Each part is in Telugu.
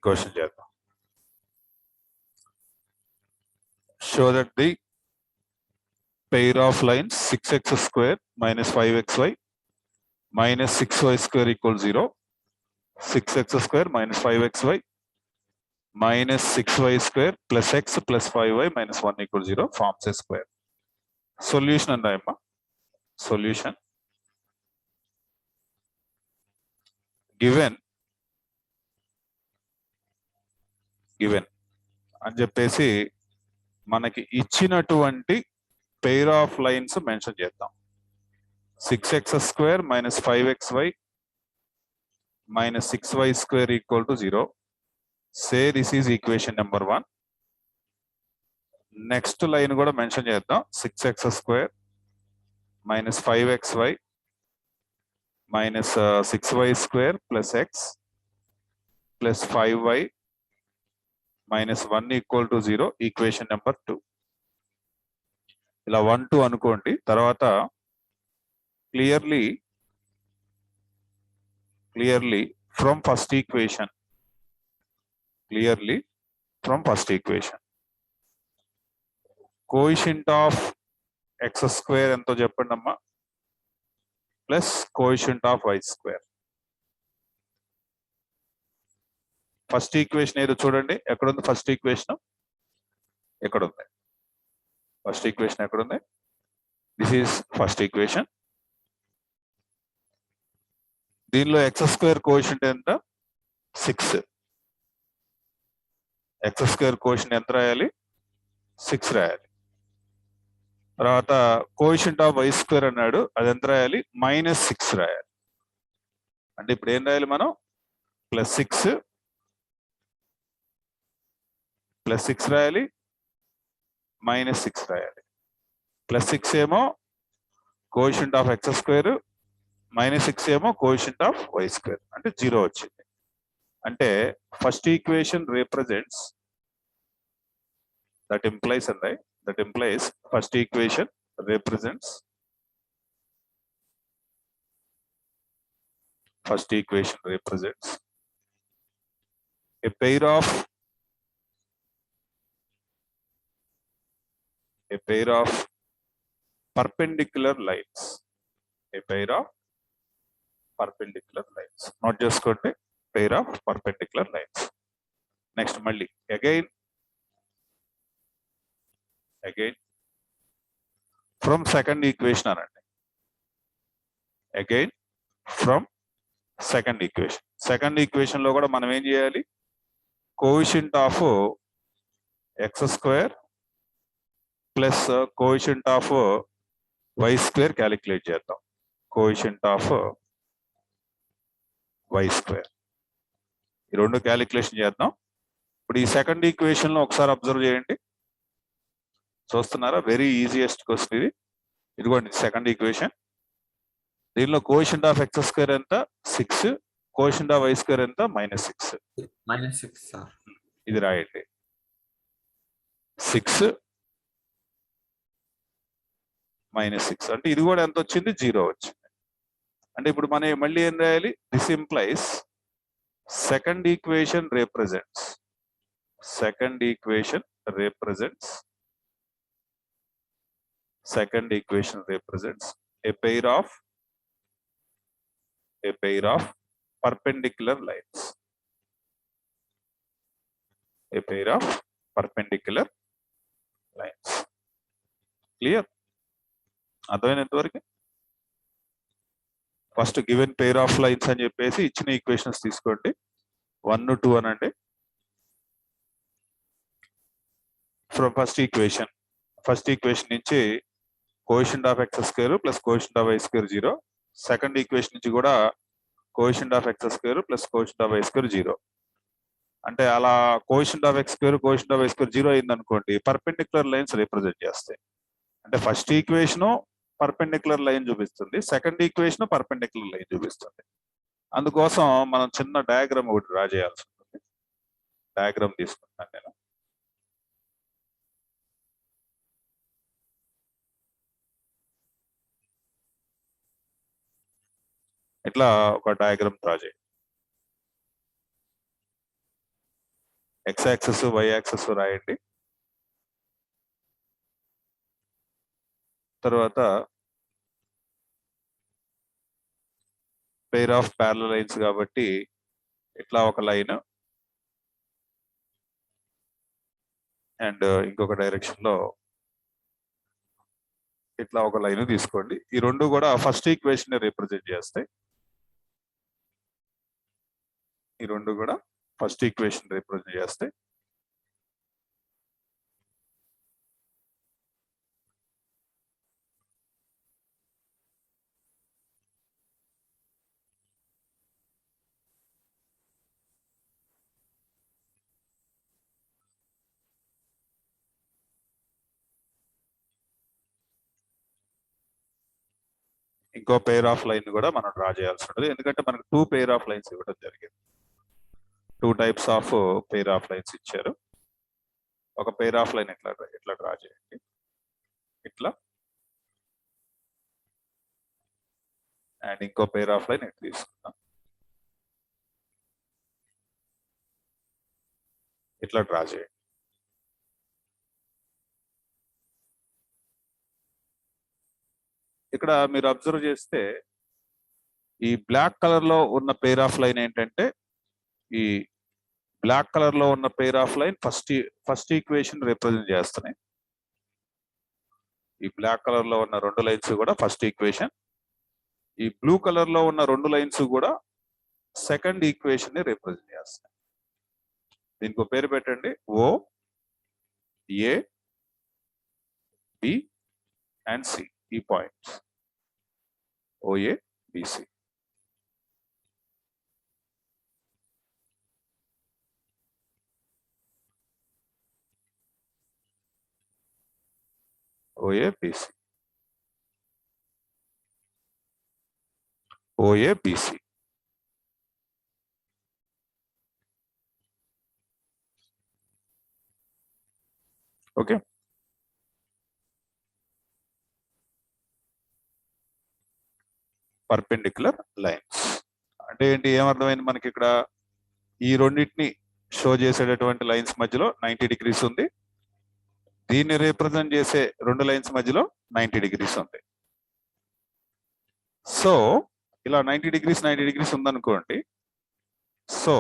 క్వశ్చన్ చేద్దాం. Show that the pair of lines 6x square minus 5xy minus 6y square equals 0, 6x square minus 5xy minus 6y square plus x plus 5y minus 1 equals 0 forms a square. Solution and I am solution given అని చెప్పేసి మనకి ఇచ్చినటువంటి పెయిర్ ఆఫ్ లైన్స్ మెన్షన్ చేద్దాం. 6x square minus 5xy minus 6y square equal to 0. Say this is equation number 1. Next line కూడా మెన్షన్ చేద్దాం. 6x square minus 5xy minus 6y square plus x plus 5y minus 1 equal to 0 equation number 2. ఇలా 1 2 అనుకోండి. తర్వాత clearly from first equation coefficient of x square ఎంతో చెప్పండి అమ్మా, plus coefficient of y square. First equation ఏదో చూడండి, ఎక్కడుంది ఫస్ట్ ఈక్వేషన్? ఎక్కడుంది ఫస్ట్ ఈక్వేషన్? ఎక్కడుంది? This is first equation. దీనిలో ఎక్స్ స్క్వేర్ కోఎఫిషియంట్ ఎంత? 6. ఎక్స్ స్క్వేర్ కోఎఫిషియంట్ ఎంత రాయాలి? 6 రాయాలి. తర్వాత కోఎఫిషియంట్ ఆఫ్ వై స్క్వేర్ అన్నాడు, అది ఎంత రాయాలి? -6 రాయాలి. అంటే ఇప్పుడు ఏం రాయాలి మనం? +6 రాయాలి, -6 రాయాలి. +6 ఏమో కోఎఫిషియంట్ ఆఫ్ ఎక్స్ స్క్వేర్, -6 ఏమో కోఎఫిషియంట్ ఆఫ్ వై స్క్వేర్, అంటే 0 వచ్చింది. అంటే first equation represents, that implies first equation represents a pair of perpendicular lines, not just got a pair of perpendicular lines. Next malli again from second equation అనండి. అగైన్ ఫ్రమ్ సెకండ్ ఈక్వేషన్ లో కూడా మనం ఏం చేయాలి? Coefficient of X square plus coefficient of Y square calculate చేద్దాం. కోఎఫిషియంట్ ఆఫ్ వై స్క్వేర్, ఈ రెండు క్యాలిక్యులేషన్ చేద్దాం. ఇప్పుడు ఈ సెకండ్ ఈక్వేషన్ లో ఒకసారి అబ్జర్వ్ చేయండి. చూస్తున్నారా? వెరీ ఈజియెస్ట్ క్వశ్చన్ ఇది. ఇదిగోండి సెకండ్ ఈక్వేషన్. దీనిలో కోఎఫిషియంట్ ఆఫ్ ఎక్స్ స్క్వేర్ ఎంత? 6. కోఎఫిషియంట్ ఆఫ్ వై స్క్వేర్ ఎంత? -6. ఇది రాయండి. 6 -6 అంటే ఇది కూడా ఎంత వచ్చింది? 0 వచ్చింది. అంటే ఇప్పుడు మనం మళ్ళీ ఏం రాయాలి? This implies second equation represents a pair of perpendicular lines. Clear? అర్థమైనా ఎంతవరకు? First given pair of lines అని చెప్పేసి ఇచ్చిన ఈక్వేషన్స్ తీసుకోండి. 1 2 అనండి. ఫ్రమ్ ఫస్ట్ ఈక్వేషన్ నుంచి coefficient of X square plus coefficient of Y square 0. Second equation నుంచి కూడా coefficient of X square plus coefficient of Y square 0. అంటే అలా coefficient of X square coefficient of Y square 0 అయింది అనుకోండి, పర్పెండిక్యులర్ లైన్స్ రిప్రజెంట్ చేస్తాయి. అంటే ఫస్ట్ ఈక్వేషన్ పర్పెండిక్యులర్ లైన్ చూపిస్తుంది, సెకండ్ ఈక్వేషన్ పర్పెండిక్యులర్ లైన్ చూపిస్తుంది. అందుకోసం మనం చిన్న డయాగ్రామ్ ఒకటి డ్రా చేయాల్సి ఉంటుంది. డయాగ్రామ్ తీసుకుంటాను నేను. ఇట్లా ఒక డయాగ్రామ్ డ్రా చేయండి. x యాక్సెస్ y యాక్సెస్ రాయండి. తర్వాత పెయిర్ ఆఫ్ ప్యారలల్ లైన్స్ కాబట్టి ఇట్లా ఒక లైన్ అండ్ ఇంకొక డైరెక్షన్ లో ఇట్లా ఒక లైన్ తీసుకోండి. ఈ రెండు కూడా ఫస్ట్ ఈక్వేషన్ రిప్రజెంట్ చేస్తాయి. ఈ రెండు కూడా ఫస్ట్ ఈక్వేషన్ రిప్రజెంట్ చేస్తాయి. ఇంకో పెయిర్ ఆఫ్ లైన్ కూడా మనం డ్రా చేయాల్సి ఉంటుంది, ఎందుకంటే మనకు 2 పెయిర్ ఆఫ్ లైన్స్ ఇవ్వడం జరిగింది. 2 types of pair of lines ఇచ్చారు. ఒక పెయిర్ ఆఫ్ లైన్ ఇట్లా డ్రా చేయండి. ఇట్లా అండ్ ఇంకో పెయిర్ ఆఫ్ లైన్ ఇట్లా తీసుకుందాం. ఇట్లా డ్రా చేయండి. ఇక్కడ మీరు అబ్జర్వ్ చేస్తే ఈ బ్లాక్ కలర్ లో ఉన్న పెయిర్ ఆఫ్ లైన్ ఏంటంటే, ఈ బ్లాక్ కలర్ లో ఉన్న pair of line first equation represent చేస్తున్నాయి. ఈ బ్లాక్ కలర్ లో ఉన్న రెండు లైన్స్ కూడా ఫస్ట్ ఈక్వేషన్, ఈ బ్లూ కలర్ లో ఉన్న రెండు లైన్స్ కూడా సెకండ్ ఈక్వేషన్ ని రిప్రజెంట్ చేస్తున్నాయి. దీనికి ఒక పేరు పెట్టండి, O A B and C. ఈ points OA BC. OABC. OABC. Okay, perpendicular lines అంటే ఏంటి, ఏమర్థమైంది మనకి ఇక్కడ? ఈ రెండింటిని షో చేసేటటువంటి లైన్స్ మధ్యలో 90 డిగ్రీస్ ఉంది, దీన్ని రిప్రజెంట్ చేసే రెండు లైన్స్ మధ్యలో 90 డిగ్రీస్ ఉంది. సో ఇలా 90 డిగ్రీస్ ఉందనుకోండి. సో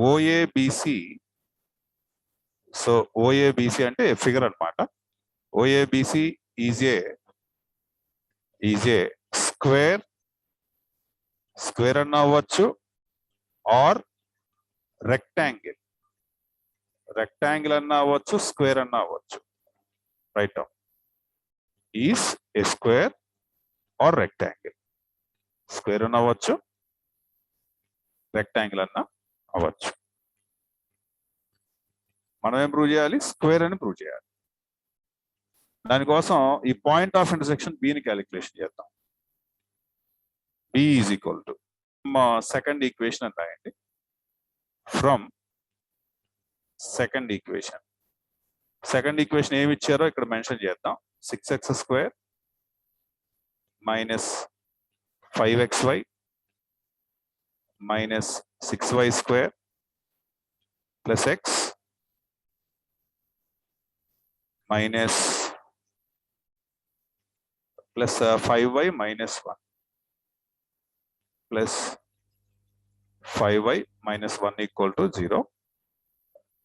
ఓఏబిసి, సో ఓఏబిసి అంటే ఫిగర్ అన్నమాట. ఓఏబిసి ఈజ్ ఏ స్క్వేర్ అన్న అవ్వచ్చు, ఆర్ రెక్టాంగిల్ అన్న అవ్వచ్చు, స్క్వేర్ అన్న అవ్వచ్చు. Write down is a square or rectangle. Square అన్న అవ్వచ్చు, రెక్టాంగిల్ అన్న అవ్వచ్చు. మనం ఏం ప్రూవ్ చేయాలి? స్క్వేర్ అని ప్రూవ్ చేయాలి. దానికోసం ఈ పాయింట్ ఆఫ్ ఇంటర్సెక్షన్ బిని క్యాలిక్యులేషన్ చేద్దాం. B is equal to second equation అని రాయండి. ఫ్రమ్ సెకండ్ ఈక్వేషన్ ఏమి ఇచ్చారో ఇక్కడ మెన్షన్ చేద్దాం. 6x² minus 5xy minus 6y² plus x minus plus 5y minus 1 plus 5y minus 1 equal to 0.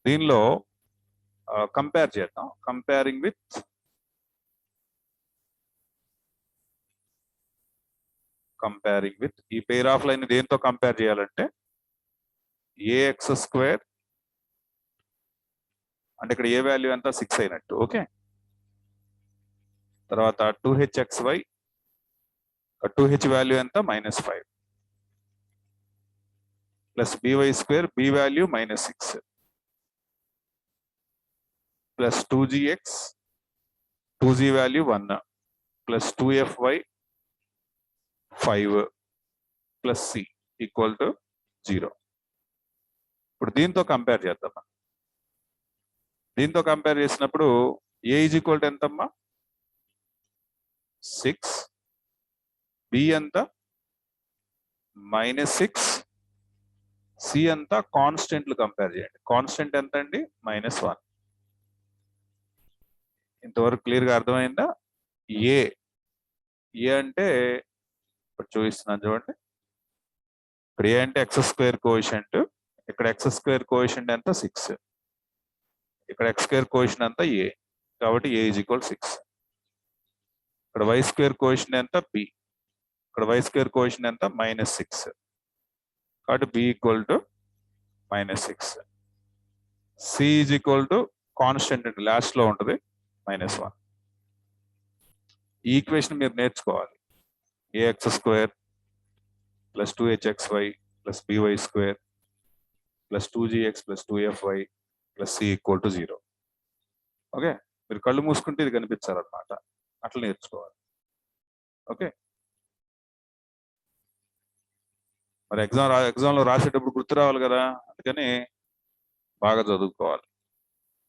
దీనిలో కంపేర్ చేద్దాం. కంపేరింగ్ విత్ ఈ పెయిర్ ఆఫ్ లైన్ దేంతో కంపేర్ చేయాలంటే ax² అంటే ఇక్కడ ఏ వాల్యూ ఎంత 6 అయినట్టు. ఓకే, తర్వాత 2hxy 2h వాల్యూ ఎంత -5 plus by² b value -6 plus 2gx 2g value 1 plus 2fy 5 plus c equal to 0. ఇప్పుడు దీంతో కంపేర్ చేద్దాం. దీంతో కంపేర్ చేసినప్పుడు a ఈజ్ ఈక్వల్ టు ఎంతమ్మా? 6, b ఎంత? -6, సి అంతా కాన్స్టెంట్లు కంపేర్ చేయండి. కాన్స్టెంట్ ఎంత అండి? -1. ఇంతవరకు క్లియర్గా అర్థమైందా? ఏ అంటే ఇప్పుడు చూపిస్తున్నాను చూడండి. ఇప్పుడు ఏ అంటే x² కోఎఫిషియంట్. ఇక్కడ x² కోఎఫిషియంట్ ఎంత? 6. ఇక్కడ x² కోఎఫిషియంట్ ఎంత? ఏ. కాబట్టి a = 6. ఇక్కడ y² కోఎఫిషియంట్ ఎంత? b. ఇక్కడ y² కోఎఫిషియంట్ ఎంత? -6. కాబట్టి b = -6. c = కాన్స్టెంట్ అండి, లాస్ట్ లో ఉంటుంది, -1. ఈ ఈక్వేషన్ మీరు నేర్చుకోవాలి. ax² + 2hxy + by² + 2gx + 2fy + c = 0. Okay, మీరు కళ్ళు మూసుకుంటే ఇది కనిపించాలన్నమాట, అట్లా నేర్చుకోవాలి. ఓకే, మరి ఎగ్జామ్లో రాసేటప్పుడు గుర్తు రావాలి కదా, అందుకని బాగా చదువుకోవాలి.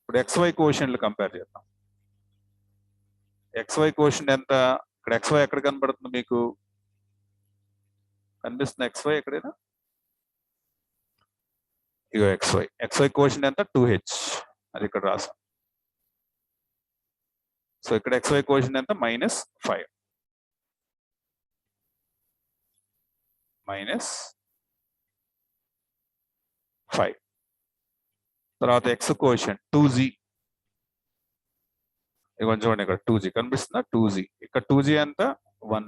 ఇప్పుడు xy కోఎఫిషియంట్లు కంపేర్ చేద్దాం. xy కోఎఫిషియంట్ ఎంత? ఇక్కడ xy ఎక్కడ కనబడుతుంది మీకు? కనిపిస్తుంది xy ఎక్కడైనా? ఇగో xy కోఎఫిషియంట్ ఎంత? 2h. అది ఇక్కడ రాసాం. సో ఇక్కడ xy కోఎఫిషియంట్ ఎంత? -5. -5. తర్వాత x కోఎఫిషియంట్ 2g. కొంచెం చూడండి, ఇక్కడ 2g కనిపిస్తుందా? 2g. ఇక్కడ 2g ఎంత? 1.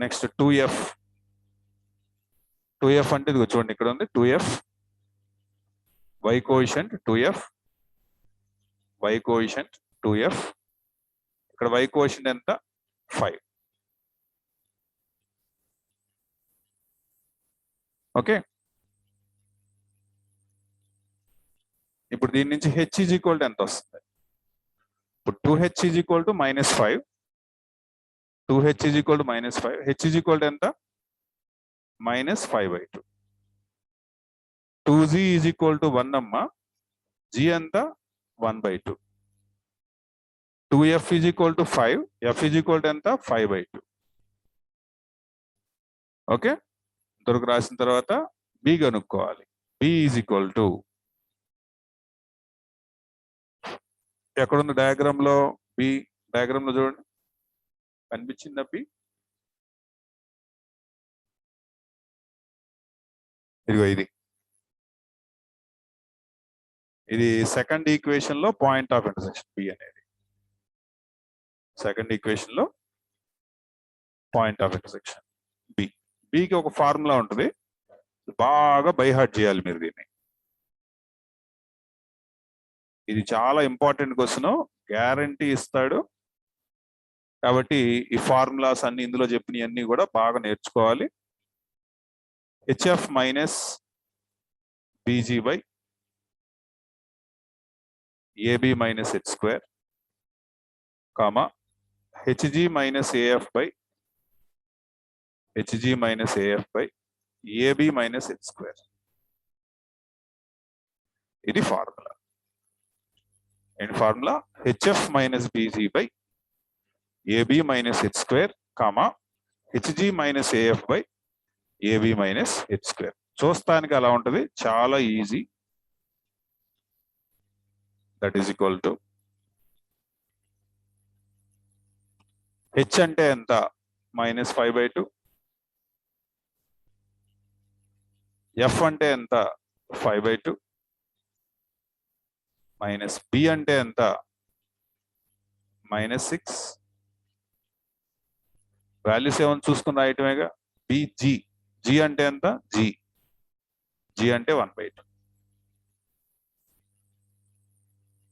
Next 2f. 2f అంటే ఇది చూడండి, ఇక్కడ ఉంది 2f. y coefficient 2f. y coefficient 2f. ఇక్కడ y కోఎఫిషియంట్ ఎంత? 5. ఓకే, ఇప్పుడు దీని నుంచి h = ఎంత వస్తుంది? ఇప్పుడు 2h = -5. 2h = -5. h = ఎంత? -5/2. 2g = 1 అమ్మా. g ఎంత? 1/2. 2f = 5. f = ఎంత? 5/2. ఓకే, ఇంతవరకు రాసిన తర్వాత b కనుక్కోవాలి. b = ఎక్కడుంది డయాగ్రామ్ లో? b డయాగ్రామ్ లో చూడండి, కనిపించిందా b? ఇదిగో ఇది సెకండ్ ఈక్వేషన్ లో పాయింట్ ఆఫ్ ఇంటర్సెక్షన్ b అనేది. సెకండ్ ఈక్వేషన్ లో పాయింట్ ఆఫ్ ఇంటర్సెక్షన్ bకి ఒక ఫార్ములా ఉంటుంది, బాగా బై హార్ట్ చేయాలి మీరు దీన్ని. ఇది చాలా ఇంపార్టెంట్ క్వశ్చన్, గ్యారంటీ ఇస్తాడు. కాబట్టి ఈ ఫార్ములాస్ అన్ని, ఇందులో చెప్పినవన్నీ కూడా బాగా నేర్చుకోవాలి. hf - bg/ab - h², hg - af/ab - h². ఇది ఫార్ములా. ఏంటి formula? hf - bg/ab - h², hg - af/ab - h². చూస్తానికి అలా ఉంటది, చాలా easy. That is equal to h అంటే ఎంత? -5/2. f అంటే ఎంత? 5/2. b అంటే ఎంత? -6. వాల్యూస్ ఏమైనా చూసుకుని రాయటమేగా. bg, g అంటే ఎంత? g అంటే 1/2.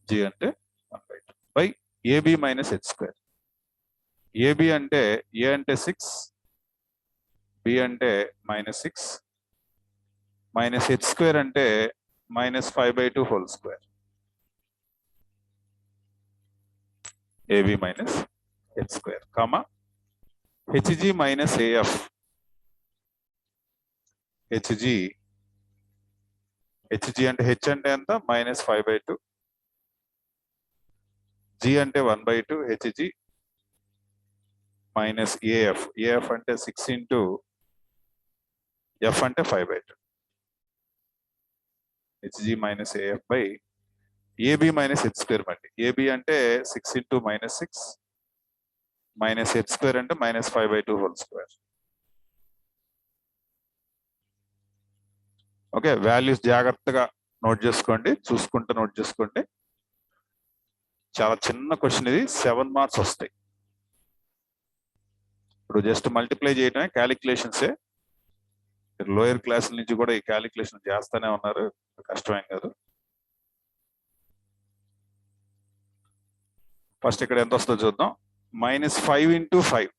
g అంటే 1/2 బై ab - h². ab అంటే a అంటే 6, b అంటే -6, h² అంటే -5/2 whole square. ab - h², hg - af. hg అంటే h అంటే ఎంత? -5/2. g అంటే 1/2. hg - af. af అంటే 6 × ఎఫ్ అంటే 5/2 HG minus AF by AB minus H square అండి. ఏబి అంటే 6 ఇంటూ -6 మైనస్ హెచ్ స్క్వేర్ అంటే -5/2 హోల్ స్క్వేర్. ఓకే, వాల్యూస్ జాగ్రత్తగా నోట్ చేసుకోండి, చూసుకుంటూ నోట్ చేసుకోండి. చాలా చిన్న క్వశ్చన్ ఇది, 7 మార్క్స్ వస్తాయి. ఇప్పుడు జస్ట్ మల్టిప్లై చేయడమే, క్యాలిక్యులేషన్సే. లోయర్ క్లాస్ నుంచి కూడా ఈ క్యాలిక్యులేషన్ చేస్తానే ఉన్నారు, కష్టమేం కాదు. ఫస్ట్ ఇక్కడ ఎంత వస్తుందో చూద్దాం. -5 ఇంటూ 5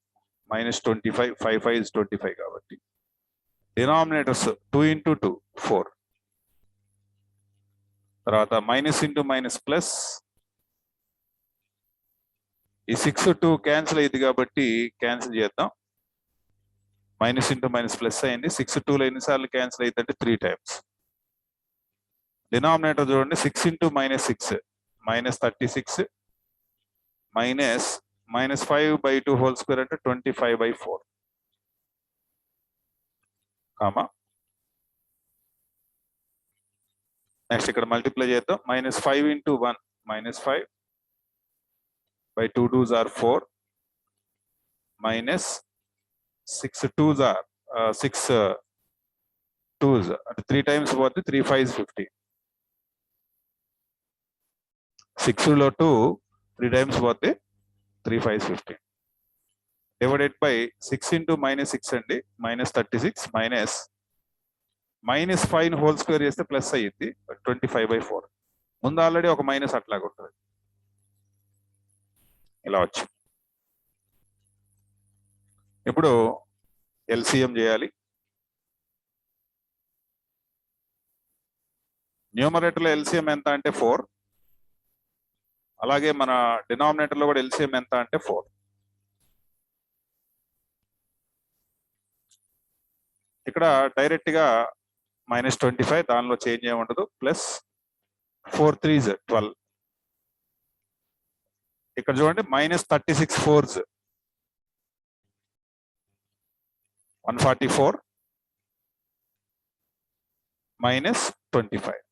-25, 5 5 is 25 కాబట్టి డినామినేటర్స్ 2 ఇంటూ 2 4. తర్వాత మైనస్ ఇంటూ మైనస్ ప్లస్, ఈ 6 2 క్యాన్సిల్ అయ్యింది కాబట్టి క్యాన్సిల్ చేద్దాం. మైనస్ ఇంటూ మైనస్ ప్లస్ అయింది. 6 2లో ఎన్నిసార్లు క్యాన్సిల్ అయ్యిందంటే 3 times. డినామినేటర్ చూడండి, 6 ఇంటూ -6 -36 మైనస్ -5/2 హోల్ స్క్వేర్ అంటే 25/4 కామా. నెక్స్ట్ ఇక్కడ మల్టిప్లై చేద్దాం. -5 into 1 -5 by 2 2s are 4 minus 6 2s are 6 2s అంటే 3 times పోతే 3 5s 50. 6 లో 2 3 times పోతే 3 5s 50 డివైడెడ్ బై 6 ఇంటూ -6 అండి -36 -5 హోల్ స్క్వేర్ చేస్తే ప్లస్ అయ్యింది 25/4. ముందు ఆల్రెడీ ఒక మైనస్ అట్లాగా ఉంటుంది, ఇలా వచ్చి. ఇప్పుడు ఎల్సిఎం చేయాలి. న్యూమరేటర్ లో ఎల్సిఎం ఎంత అంటే 4, అలాగే మన డినామినేటర్ లో కూడా ఎల్సిఎం ఎంత అంటే 4. ఇక్కడ డైరెక్ట్ గా -25, దానిలో చేంజ్ ఏమి ఉండదు, ప్లస్ 4 3s 12. ఇక్కడ చూడండి -36 4s 144 -25.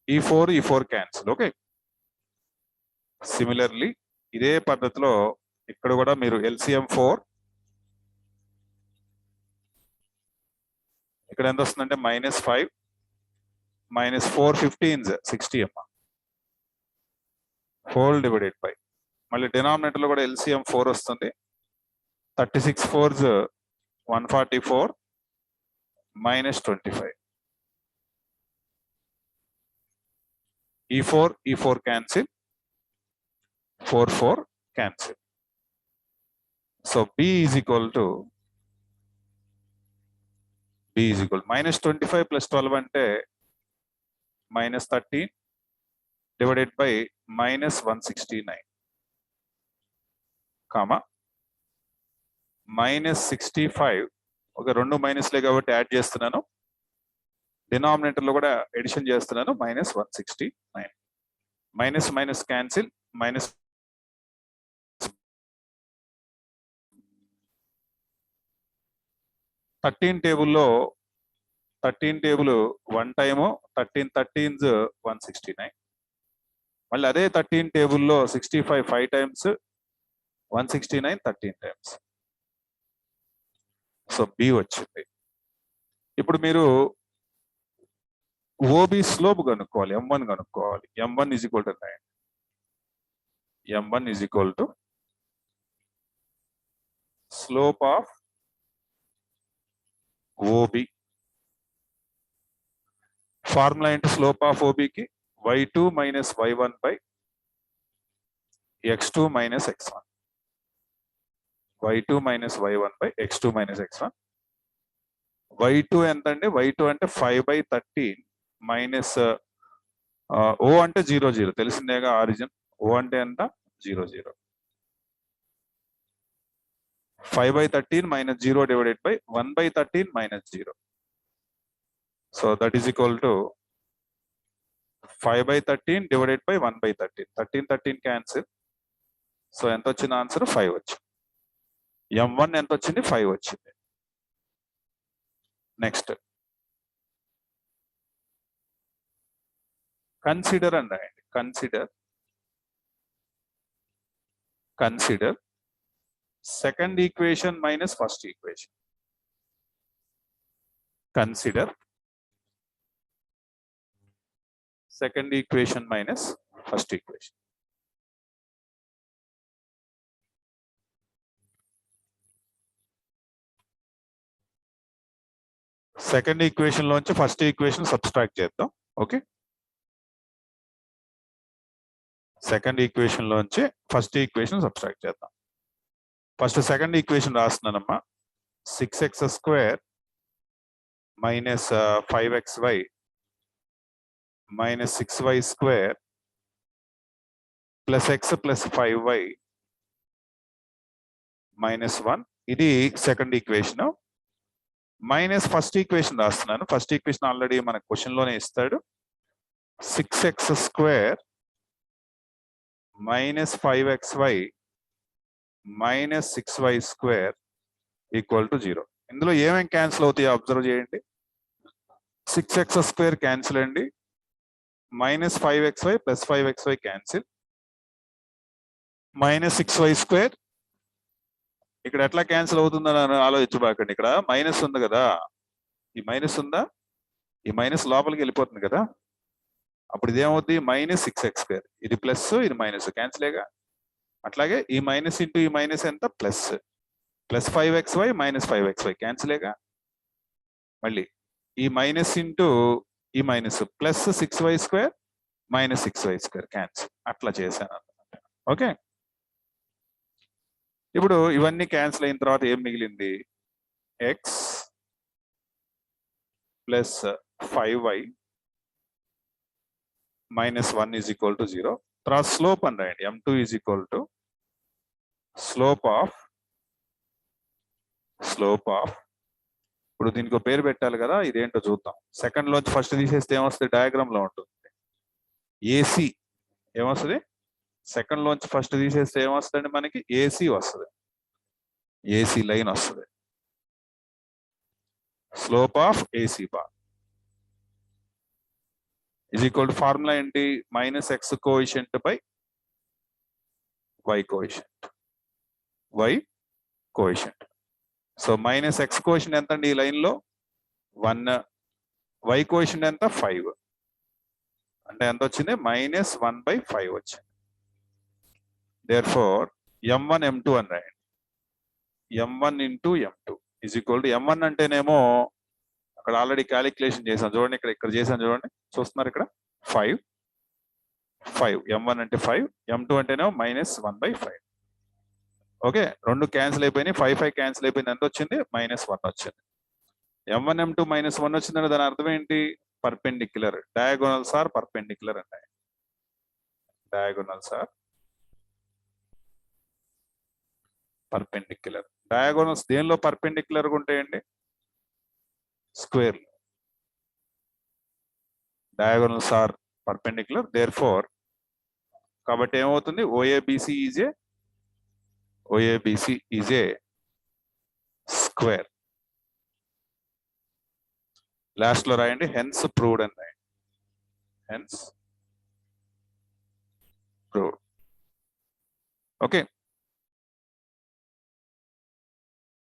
ఈ 4 క్యాన్సిల్. ఓకే, సిమిలర్లీ ఇదే పద్ధతిలో ఇక్కడ కూడా మీరు ఎల్సిఎం 4, ఇక్కడ ఎంత వస్తుందంటే -5 -4 15s 60 అమ్మ హోల్ డివైడెడ్ బై, మళ్ళీ డినామినేటర్ లో కూడా ఎల్సిఎం 4 వస్తుంది. 36 4s 144 -25. ఈ 4 cancel, 4 4 cancel. So B is equal to -25 + 12 అంటే -13 డివైడెడ్ బై -169 కామా -65. ఒక 2 మైనస్లే కాబట్టి యాడ్ చేస్తున్నాను, డినామినేటర్ లో కూడా ఎడిషన్ చేస్తున్నాను. -169 మైనస్ క్యాన్సిల్, మైనస్ 13 టేబుల్లో 13 టేబుల్ 1 టైము 13 13s 169. మళ్ళీ అదే 13 టేబుల్లో 65 5 times 169 13 times. సో బి వచ్చింది. ఇప్పుడు మీరు ఓబి స్లోప్ కనుక్కోవాలి, M1 కనుక్కోవాలి. M1 = 9. M1 = slope of OB. Formula ఏంటి స్లోప్ ఆఫ్ ఓబికి? y2 - y1 by x2 - x1. y2 - y1 by x2 - x1. y2 ఎంత అండి? y2 అంటే 5/13 మైనస్ ఓ అంటే 0 0 తెలిసిందేగా, ఆరిజిన్. ఓ అంటే ఎంత? 0 0. 5/13 - 0 divided by 1/13 - 0. So that is equal to 5/13 divided by 1/13. 13 13 cancel. So ఎంత వచ్చింది ఆన్సర్? 5 వచ్చింది. M1 ఎంత వచ్చింది? 5 వచ్చింది. నెక్స్ట్ కన్సిడర్ అని రాయండి. Consider second equation minus first equation. Consider second equation minus first equation. Second equation లోంచి ఫస్ట్ ఈక్వేషన్ సబ్స్ట్రాక్ట్ చేద్దాం. ఓకే, సెకండ్ ఈక్వేషన్ లోంచి ఫస్ట్ ఈక్వేషన్ సబ్స్ట్రాక్ట్ చేద్దాం. ఫస్ట్ సెకండ్ ఈక్వేషన్ రాస్తున్నానమ్మా. 6x² minus 5xy minus 6y² plus x plus 5y minus 1. ఇది second equation. Minus first equation రాస్తున్నాను. ఫస్ట్ ఈక్వేషన్ ఆల్రెడీ మన క్వశ్చన్ లోనే ఇస్తాడు. 6x² minus 5xy minus 6y² equal to 0. ఇందులో ఏమేమి క్యాన్సిల్ అవుతాయో అబ్జర్వ్ చేయండి. 6x² క్యాన్సిల్ అండి, minus 5xy plus 5xy cancel, minus 6y² ఇక్కడ ఎట్లా క్యాన్సిల్ అవుతుందని ఆలోచించబాకండి. ఇక్కడ మైనస్ ఉంది కదా, ఈ మైనస్ ఉందా, ఈ మైనస్ లోపలికి వెళ్ళిపోతుంది కదా, అప్పుడు ఇదేమవుతుంది మైనస్ 6x². ఇది ప్లస్ ఇది మైనస్ క్యాన్సిలేగా. అట్లాగే ఈ మైనస్ ఇంటూ ఈ మైనస్ ఎంత plus, plus 5xy minus 5xy క్యాన్సిలేగా. మళ్ళీ ఈ మైనస్ ఇంటూ ఈ minus plus 6y² minus 6y² cancel. అట్లా చేశాను అన్నమాట. ఓకే, ఇప్పుడు ఇవన్నీ క్యాన్సిల్ అయిన తర్వాత ఏం మిగిలింది? x plus 5y minus 1 is equal to 0. తర్వాత స్లోప్ అని రాయండి. m2 is equal to slope of ఇప్పుడు దీనికి పేరు పెట్టాలి కదా, ఇదేంటో చూద్దాం. సెకండ్ లోంచి ఫస్ట్ తీసేస్తే ఏమొస్తుంది? డయాగ్రామ్ లో ఉంటుంది ఏసీ. ఏమొస్తుంది? సెకండ్ లోంచి ఫస్ట్ తీసేస్తే ఏమొస్తుందండి మనకి? ఏసీ వస్తుంది. ఏసీ లైన్ వస్తుంది. Slope of AC bar is equal to formula ఏంటి? Minus x coefficient by y coefficient. So minus x coefficient ఎంత అండి ఈ లైన్ లో? 1. y కోఎఫిషియంట్ ఎంత? 5. అంటే ఎంత వచ్చింది? మైనస్ 1/5 వచ్చింది. దేర్ఫోర్ m1 m2 అని రాయండి. m1 into m2 is equal to m1 అంటేనేమో అక్కడ ఆల్రెడీ క్యాలిక్యులేషన్ చేసాం చూడండి. ఇక్కడ చేసాను చూడండి, చూస్తున్నారు ఇక్కడ 5 m1 అంటే 5, m2 అంటేనేమో మైనస్ 1/5. ఓకే, రెండు క్యాన్సిల్ అయిపోయినాయి. 5 క్యాన్సిల్ అయిపోయింది. ఎంత వచ్చింది? మైనస్ 1 వచ్చింది. m1 m2 మైనస్ 1 వచ్చిందంటే దాని అర్థం ఏంటి? పర్పెండిక్యులర్. డయాగోనల్స్ ఆర్ పర్పెండిక్యులర్ అంటాయి. Diagonals are perpendicular. డయాగోనల్స్ దేనిలో పర్పెండిక్యులర్ గా ఉంటాయండి? Square. Diagonals are perpendicular. Therefore కాబట్టి ఏమవుతుంది? OABC is a square. Last లో రాయండి హెన్స్ ప్రూవ్డ్ అని రాయండి. Hence proved. ఓకే,